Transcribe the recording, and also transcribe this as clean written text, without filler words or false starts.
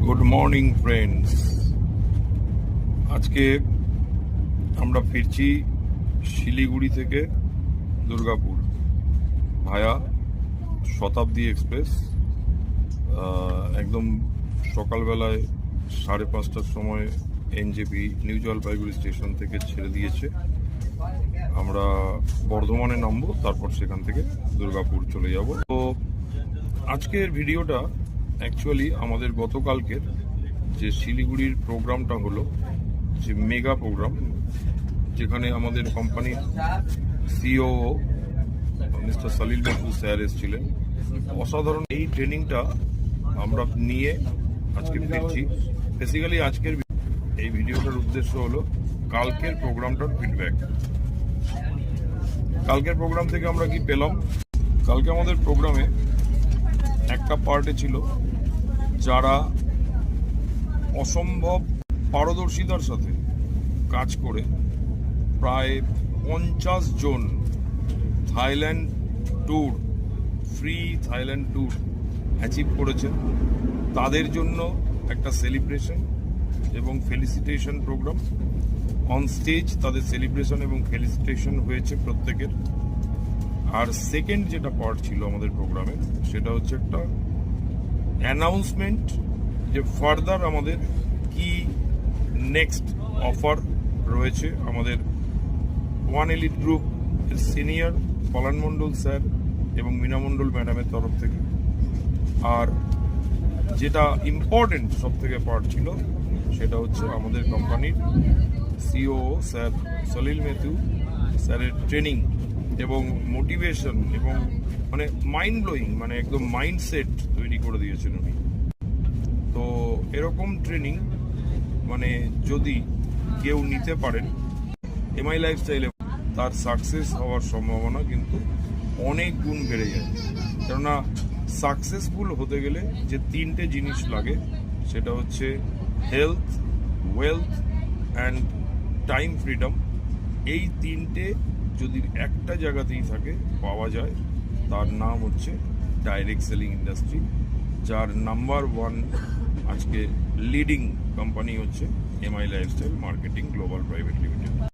Good morning friends. আজকে আমরা ফিরছি শিলিগুড়ি থেকে দুর্গাপুর ভায়া শতাব্দী এক্সপ্রেস। একদম সকালবেলায় 5:30টার সময় এনজেপি নিউ জলপাইগুড়ি স্টেশন থেকে ছেড়ে দিয়েছে। আমরা বর্ধমানে নামবো, তারপর সেখান থেকে দুর্গাপুর চলে যাব। তো আজকের ভিডিওটা অ্যাকচুয়ালি আমাদের গতকালকের যে শিলিগুড়ির প্রোগ্রামটা হলো, যে মেগা প্রোগ্রাম, যেখানে আমাদের কোম্পানির সিও মিস্টার সলিল মেহবুব স্যার এসেছিলেন। অসাধারণ এই ট্রেনিংটা আমরা নিয়ে আজকে ফিরছি। বেসিক্যালি আজকের এই ভিডিওটার উদ্দেশ্য হলো কালকের প্রোগ্রামটার ফিডব্যাক। কালকের প্রোগ্রাম থেকে আমরা কি পেলাম? কালকে আমাদের প্রোগ্রামে একটা পার্টে ছিল যারা অসম্ভব পারদর্শিতার সাথে কাজ করে প্রায় 50 জন Thailand tour, free Thailand tour achieve করেছেন। তাদের জন্য একটা সেলিব্রেশন এবং ফেলিসিটেশন প্রোগ্রাম অন স্টেজ। তাদের সেলিব্রেশন এবং ফেলিসিটেশন হয়েছে প্রত্যেকের। আর সেকেন্ড যেটা পার্ট ছিল আমাদের প্রোগ্রামে, সেটা হচ্ছে একটা অ্যানাউন্সমেন্ট যে ফার্দার আমাদের কি নেক্সট অফার রয়েছে আমাদের ওয়ান এলিট গ্রুপ সিনিয়র পলান মণ্ডল স্যার এবং মীনা মণ্ডল ম্যাডামের তরফ থেকে। আর যেটা ইম্পর্টেন্ট সব থেকে পার্ট ছিল, সেটা হচ্ছে আমাদের কোম্পানির সিও স্যার সলিল মেহবুব স্যারের ট্রেনিং এবং মোটিভেশন এবং মানে মাইন্ড ব্লোয়িং, মানে একদম মাইন্ডসেট তৈরি করে দিয়েছেন উনি। তো এরকম ট্রেনিং মানে যদি কেউ নিতে পারেন এমআই লাইফস্টাইলে, তার সাকসেস হওয়ার সম্ভাবনা কিন্তু অনেক গুণ বেড়ে যায়। কেননা সাকসেসফুল হতে গেলে যে 3টে জিনিস লাগে, সেটা হচ্ছে health, wealth and time freedom. এই 3টে যদি একটা জায়গাতেই থাকে, পাওয়া যায়, তার নাম হচ্ছে ডাইরেক্ট সেলিং ইন্ডাস্ট্রি, যার নাম্বার 1 আজকে লিডিং কোম্পানি হচ্ছে MI lifestyle marketing global private limited.